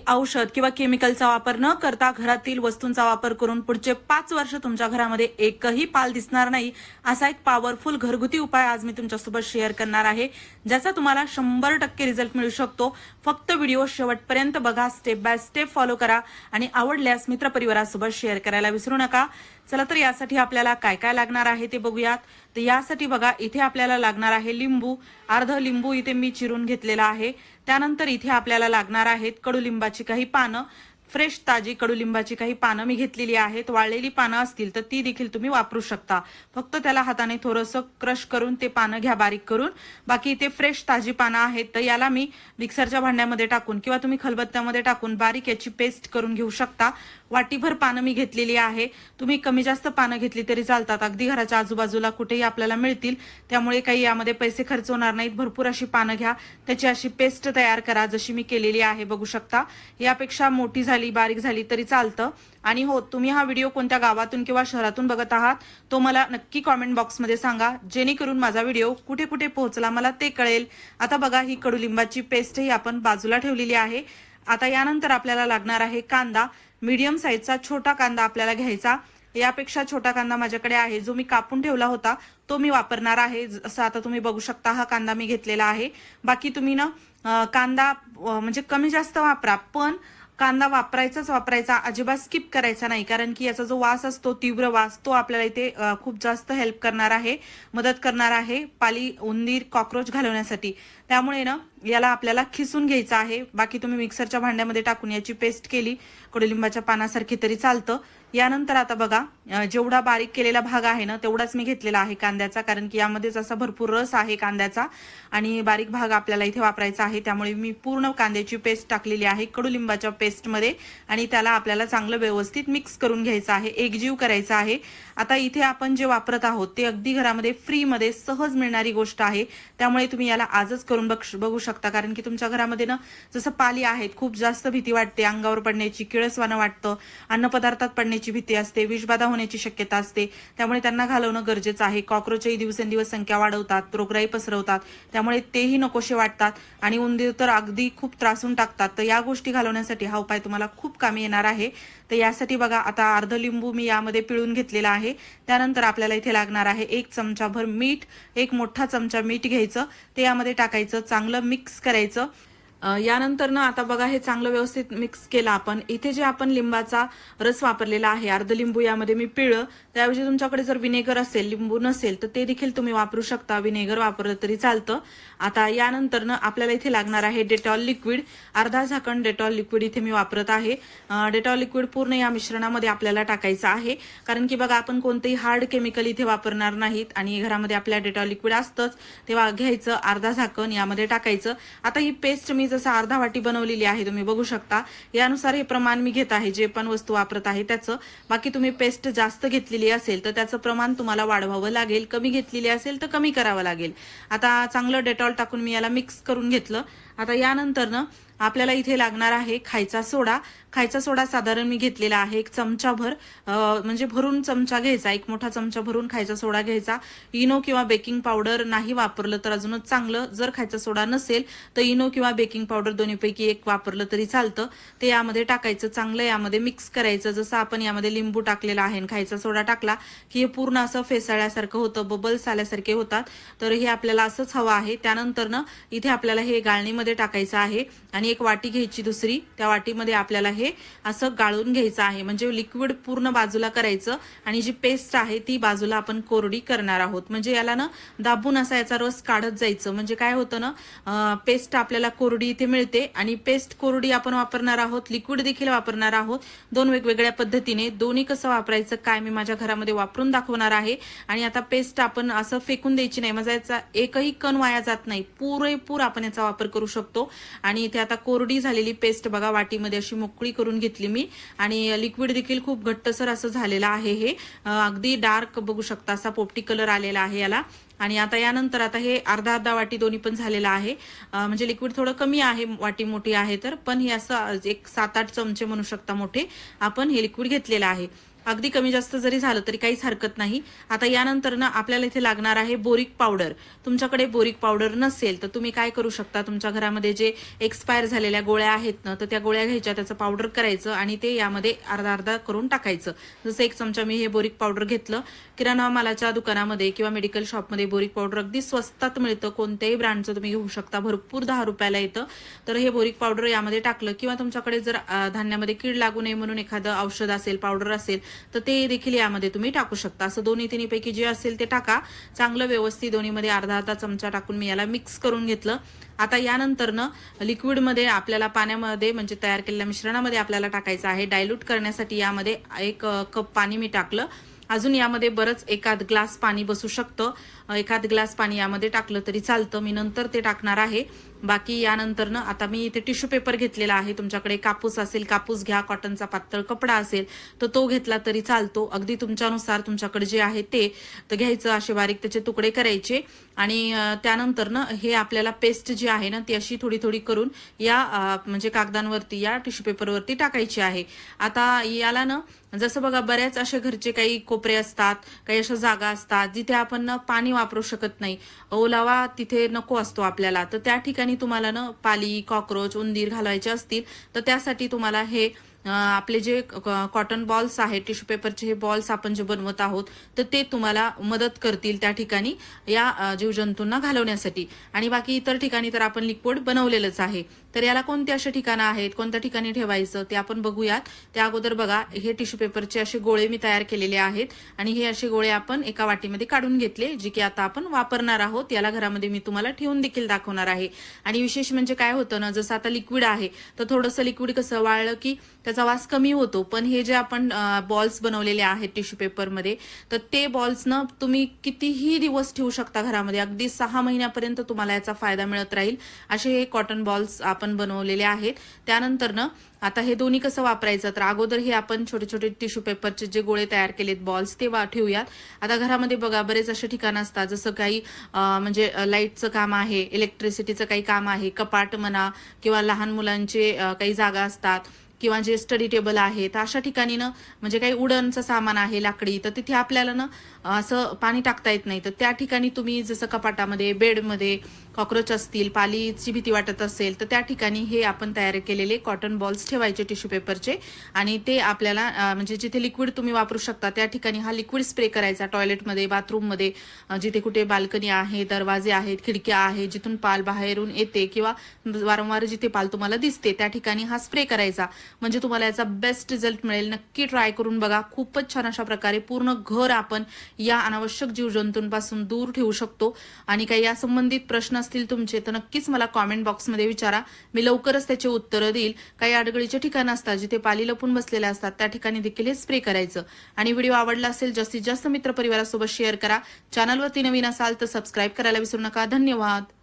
औषध किंवा केमिकलचा वापर न करता घरातील वस्तूंचा वापर करून पुढचे 5 वर्ष तुमच्या घरामध्ये एकही पाल दिसणार नाही असा एक पॉवरफुल घरगुती उपाय आज मी तुमच्यासोबत शेअर करणार आहे, ज्याचा तुम्हाला 100% रिझल्ट मिळू शकतो। फक्त व्हिडिओ शेवटपर्यंत बघा, स्टेप बाय स्टेप फॉलो करा आणि आवडल्यास मित्रपरिवारासोबत शेअर करायला विसरू नका। चला तर यासाठी आपल्याला काय काय लागणार आहे ते बघूयात। तर यासाठी बघा, इथे आपल्याला लागणार आहे लिंबू, अर्ध लिंबू इथे मी चिरून घेतलेला आहे। त्यानंतर इथे आपल्याला लागणार आहेत कडुलिंबाची काही पानं, फ्रेश ताजी कडुलिंबाची काही पानं मी घेतलेली आहेत। वाळलेली पानं असतील तर ती देखील तुम्ही वापरू शकता। फक्त त्याला हाताने थोडंसं क्रश करून ते पानं घ्या बारीक करून। बाकी इथे फ्रेश ताजी पानं आहेत, तर याला मी मिक्सरच्या भांड्यामध्ये टाकून किंवा तुम्ही खलबत्त्यामध्ये टाकून बारीक याची पेस्ट करून घेऊ शकता। वाटीभर पानं मी घेतलेली आहे। तुम्ही कमी जास्त पानं घेतली तरी चालतात, अगदी घराच्या आजूबाजूला कुठेही आपल्याला मिळतील, त्यामुळे काही यामध्ये पैसे खर्च होणार नाहीत। भरपूर अशी पानं घ्या, त्याची अशी पेस्ट तयार करा जशी मी केलेली आहे, बघू शकता। यापेक्षा मोठी झाली बारीक झाली तरी चालतं। आणि हो, तुम्ही हा व्हिडिओ कोणत्या गावातून किंवा शहरातून बघत आहात तो मला नक्की कॉमेंट बॉक्समध्ये सांगा, जेणेकरून माझा व्हिडिओ कुठे कुठे पोहोचला मला ते कळेल। आता बघा, ही कडुलिंबाची पेस्ट ही आपण बाजूला ठेवलेली आहे। आता यानंतर आपल्याला लागणार आहे कांदा, मीडियम साईजचा छोटा कांदा आपल्याला घ्यायचा। यापेक्षा छोटा कांदा माझ्याकडे आहे, जो मी कापून ठेवला होता तो मी वापरणार आहे। जसं आता तुम्ही बघू शकता, हा कांदा मी घेतलेला आहे। बाकी तुम्ही ना कांदा म्हणजे कमी जास्त वापरा, पण कांदा वापरायचा, अजिबात स्किप करायचा नाही, कारण की याचा जो वास असतो, तीव्र वास, तो आपल्याला इथे खूप जास्त हेल्प करणार आहे, मदत करणार आहे पाली, उंदीर, कॉक्रोच घालवण्यासाठी। त्यामुळे ना याला आपल्याला खिसून घ्यायचं आहे। बाकी तुम्ही मिक्सरच्या भांड्यामध्ये टाकून याची पेस्ट केली कडुलिंबाच्या पानासारखी तरी चालतं। यानंतर आता बघा, जेवढा बारीक केलेला भाग आहे ना तेवढाच मी घेतलेला आहे कांद्याचा, कारण की यामध्येच असा भरपूर रस आहे कांद्याचा आणि बारीक भाग आपल्याला इथे वापरायचा आहे। त्यामुळे मी पूर्ण कांद्याची पेस्ट टाकलेली आहे कडुलिंबाच्या पेस्टमध्ये आणि त्याला आपल्याला चांगलं व्यवस्थित मिक्स करून घ्यायचं आहे, एकजीव करायचं आहे। आता इथे आपण जे वापरत आहोत ते अगदी घरामध्ये फ्रीमध्ये सहज मिळणारी गोष्ट आहे, त्यामुळे तुम्ही याला आजच करून बघू शकता। कारण की तुमच्या घरामध्ये ना जसं पाली आहेत, खूप जास्त भीती वाटते अंगावर पडण्याची, किळसवाणं वाटतं, अन्नपदार्थात पडण्याची भीती असते, विषबाधा होण्याची शक्यता असते, त्यामुळे त्यांना घालवणं गरजेचं आहे। कॉक्रोचही दिवसेंदिवस संख्या वाढवतात, रोगराई पसरवतात, त्यामुळे तेही नकोशे वाटतात आणि उंदीर तर अगदी खूप त्रासून टाकतात। तर या गोष्टी घालवण्यासाठी हा उपाय तुम्हाला खूप कामी येणार आहे। तर यासाठी बघा, आता अर्ध लिंबू मी यामध्ये पिळून घेतलेला आहे। त्यानंतर आपल्याला इथे लागणार आहे 1 चमचाभर मीठ, 1 मोठा चमचा मीठ घ्यायचं, ते यामध्ये टाकायचं, चांगलं मिक्स करायचं। यानंतर ना आता बघा, हे चांगलं व्यवस्थित मिक्स केलं आपण। इथे जे आपण लिंबाचा रस वापरलेला आहे, अर्ध लिंबू यामध्ये मी पिळलं, त्याऐवजी तुमच्याकडे जर विनेगर असेल, लिंबू नसेल तर ते देखील तुम्ही वापरू शकता, विनेगर वापरलं तरी चालतं। आता यानंतर ना आपल्याला इथे लागणार आहे डेटॉल लिक्विड, अर्धा झाकण डेटॉल लिक्विड इथे मी वापरत आहे। डेटॉल लिक्विड पूर्ण या मिश्रणामध्ये आपल्याला टाकायचं आहे, कारण की बघा आपण कोणतेही हार्ड केमिकल इथे वापरणार नाहीत आणि घरामध्ये आपल्या डेटॉल लिक्विड असतंच, तेव्हा घ्यायचं, अर्धा झाकण यामध्ये टाकायचं। आता ही पेस्ट मी जसं अर्धा वाटी बनवलेली आहे, तुम्ही बघू शकता, यानुसार हे प्रमाण मी घेत आहे, जे पण वस्तू वापरत आहे त्याचं। बाकी तुम्ही पेस्ट जास्त घेतलेली असेल तर त्याचं प्रमाण तुम्हाला वाढवावं लागेल, कमी घेतलेली असेल तर कमी करावं लागेल। आता चांगलं डेटॉल टाकून मी याला मिक्स करून घेतलं। आता यानंतर ना आपल्याला इथे लागणार आहे खायचा सोडा। खायचा सोडा साधारण मी घेतलेला आहे 1 चमचाभर, म्हणजे भरून चमचा घ्यायचा, 1 मोठा चमचा भरून खायचा सोडा घ्यायचा। इनो किंवा बेकिंग पावडर नाही वापरलं तर अजूनच चांगलं, जर खायचा सोडा नसेल तर इनो किंवा बेकिंग पावडर दोन्हीपैकी एक वापरलं तरी चालतं। ते यामध्ये टाकायचं, चांगलं यामध्ये मिक्स करायचं। जसं आपण यामध्ये लिंबू टाकलेला आहे आणि खायचा सोडा टाकला की हे पूर्ण असं फेसाळ्यासारखं होतं, बबल्स आल्यासारखे होतात, तर हे आपल्याला असंच हवं आहे। त्यानंतर ना इथे आपल्याला हे गाळणीमध्ये टाकायचं आहे आणि एक वाटी घ्यायची दुसरी, त्या वाटीमध्ये आपल्याला हे असं गाळून घ्यायचं आहे, म्हणजे लिक्विड पूर्ण बाजूला करायचं आणि जी पेस्ट आहे ती बाजूला आपण कोरडी करणार आहोत। म्हणजे याला ना दाबून असा याचा रस काढत जायचं, म्हणजे काय होतं ना, पेस्ट आपल्याला कोरडी इथे मिळते आणि पेस्ट कोरडी आपण वापरणार आहोत, लिक्विड देखील वापरणार आहोत, 2 वेगवेगळ्या पद्धतीने। दोन्ही कसं वापरायचं काय मी माझ्या घरामध्ये वापरून दाखवणार आहे। आणि आता पेस्ट आपण असं फेकून द्यायची नाही, म्हणजे याचा एकही कण वाया जात नाही, पुरेपूर आपण याचा वापर करू शकतो। आणि इथे आता कोरडी झालेली पेस्ट बघा वाटीमध्ये अशी मोकळी करून घेतली मी आणि लिक्विड देखील खूप घट्टसर असं झालेलं आहे। हे अगदी डार्क बघू शकता, असा पोपटी कलर आलेला आहे याला। आणि आता यानंतर आता हे अर्धा वाटी दोन्ही पण झालेला आहे, म्हणजे लिक्विड थोडं कमी आहे, वाटी मोठी आहे तर, पण हे असं एक 7-8 चमचे म्हणू शकता मोठे आपण हे लिक्विड घेतलेलं आहे। अगदी कमी जास्त जरी झालं तरी काहीच हरकत नाही. आता यानंतर ना आपल्याला इथे लागणार आहे बोरिक पावडर. तुमच्याकडे बोरिक पावडर नसेल तर तुम्ही काय करू शकता, तुमच्या घरामध्ये जे एक्सपायर झालेल्या गोळ्या आहेत ना, तर त्या गोळ्या घ्यायच्या, त्याचं पावडर करायचं आणि ते यामध्ये अर्धा अर्धा करून टाकायचं. जसं 1 चमचा मी हे बोरिक पावडर घेतलं. किराणा मालाच्या दुकानामध्ये किंवा मेडिकल शॉपमध्ये बोरिक पावडर अगदी स्वस्तात मिळतं. कोणत्याही ब्रँडचं तुम्ही घेऊ शकता, भरपूर 10 रुपयाला येतं. तर हे बोरिक पावडर यामध्ये टाकलं किंवा तुमच्याकडे जर धान्यामध्ये कीड लागू नये म्हणून एखादं औषध असेल, पावडर असेल, तर ते देखील यामध्ये तुम्ही टाकू शकता. असं दोन्ही तिन्हीपैकी जे असेल ते टाका. चांगलं व्यवस्थित दोन्हीमध्ये अर्धा अर्धा चमचा टाकून मी याला मिक्स करून घेतलं. आता यानंतर ना लिक्विडमध्ये आपल्याला पाण्यामध्ये म्हणजे तयार केलेल्या मिश्रणामध्ये आपल्याला टाकायचं आहे. डायल्यूट करण्यासाठी यामध्ये 1 कप पाणी मी टाकलं. अजून यामध्ये बरंच एखाद ग्लास पाणी बसू शकतं. एखाद ग्लास पाणी यामध्ये टाकलं तरी चालतं. मी नंतर ते टाकणार आहे. बाकी यानंतर ना आता मी इथे टिश्यू पेपर घेतलेला आहे. तुमच्याकडे कापूस असेल कापूस घ्या, कॉटनचा पातळ कपडा असेल तर तो घेतला तरी चालतो. अगदी तुमच्यानुसार तुमच्याकडे जे आहे ते तर घ्यायचं. असे बारीक त्याचे तुकडे करायचे आणि त्यानंतर ना हे आपल्याला पेस्ट जी आहे ना ती अशी थोडी थोडी करून या म्हणजे कागदांवरती या टिश्यू पेपरवरती टाकायची आहे. आता याला ना जसं बघा बऱ्याच असे घरचे काही कोपरे असतात, काही अशा जागा असतात जिथे आपण पाणी वापरू शकत नाही, ओलावा तिथे नको असतो आपल्याला, तर त्या ठिकाणी तुम्हाला ना पाली, कॉक्रोच, उंदीर घालवायचे असतील तर त्यासाठी तुम्हाला हे आपले जे कॉटन बॉल्स आहेत, टिश्यू पेपरचे हे बॉल्स आपण जे बनवत आहोत तर ते तुम्हाला मदत करतील त्या ठिकाणी या जीवजंतूंना घालवण्यासाठी. आणि बाकी इतर ठिकाणी तर आपण लिक्विड बनवलेलंच आहे. तर याला कोणते असे ठिकाणं आहेत, कोणत्या ठिकाणी ठेवायचं ते आपण बघूयात. त्या अगोदर बघा हे टिश्यू पेपरचे असे गोळे मी तयार केलेले आहेत आणि हे असे गोळे आपण एका वाटीमध्ये काढून घेतले, जे की आता आपण वापरणार आहोत. याला घरामध्ये मी तुम्हाला ठेवून देखील दाखवणार आहे. आणि विशेष म्हणजे काय होतं ना, जसं आता लिक्विड आहे तर थोडंसं लिक्विड कसं वाळलं की त्याचा वास कमी होतो, पण हे जे आपण बॉल्स बनवलेले आहेत टिश्यू पेपरमध्ये तर ते बॉल्स ना तुम्ही कितीही दिवस ठेवू शकता घरामध्ये. अगदी 6 महिन्यापर्यंत तुम्हाला याचा फायदा मिळत राहील. असे हे कॉटन बॉल्स आपण बनवलेले आहेत. त्यानंतर ना आता हे दोन्ही कसं वापरायचं, तर अगोदर हे आपण छोटे छोटे टिश्यू पेपरचे जे गोळे तयार केलेत बॉल्स ते ठेवूयात. आता घरामध्ये बघा बरेच असे ठिकाणं असतात, जसं काही म्हणजे लाईटचं काम आहे, इलेक्ट्रिसिटीचं काही काम आहे, कपाट म्हणा किंवा लहान मुलांचे काही जागा असतात किंवा जे स्टडी टेबल आहे, तर अशा ठिकाणी ना म्हणजे काही उडनचं सामान आहे लाकडी, तर तिथे आपल्याला ना असं पाणी टाकता येत नाही. तर त्या ठिकाणी तुम्ही जसं कपाटामध्ये, बेडमध्ये कॉक्रोच असतील, पालीची भीती वाटत असेल तर त्या ठिकाणी हे आपण तयार केलेले कॉटन बॉल्स ठेवायचे टिश्यू पेपरचे आणि ते आपल्याला म्हणजे जिथे लिक्विड तुम्ही वापरू शकता त्या ठिकाणी हा लिक्विड स्प्रे करायचा. टॉयलेटमध्ये, बाथरूममध्ये, जिथे कुठे बाल्कनी आहे, दरवाजे आहेत, खिडक्या आहेत, जिथून पाल बाहेरून येते किंवा वारंवार जिथे पाल तुम्हाला दिसते त्या ठिकाणी हा स्प्रे करायचा. म्हणजे तुम्हाला याचा बेस्ट रिझल्ट मिळेल. नक्की ट्राय करून बघा. खूपच छान अशा प्रकारे पूर्ण घर आपण या अनावश्यक जीवजंतूंपासून दूर ठेवू शकतो. आणि काही या संबंधित प्रश्न असतील तुमचे तर नक्कीच मला कॉमेंट बॉक्समध्ये विचारा. मी लवकरच त्याची उत्तरं देईल. काही अडगळीचे ठिकाणं असतात जिथे पाली लपून बसलेल्या असतात त्या ठिकाणी देखील हे स्प्रे करायचं. आणि व्हिडिओ आवडला असेल जास्तीत जास्त मित्रपरिवारासोबत शेअर करा. चॅनलवरती नवीन असाल तर सबस्क्राईब करायला विसरू नका. धन्यवाद.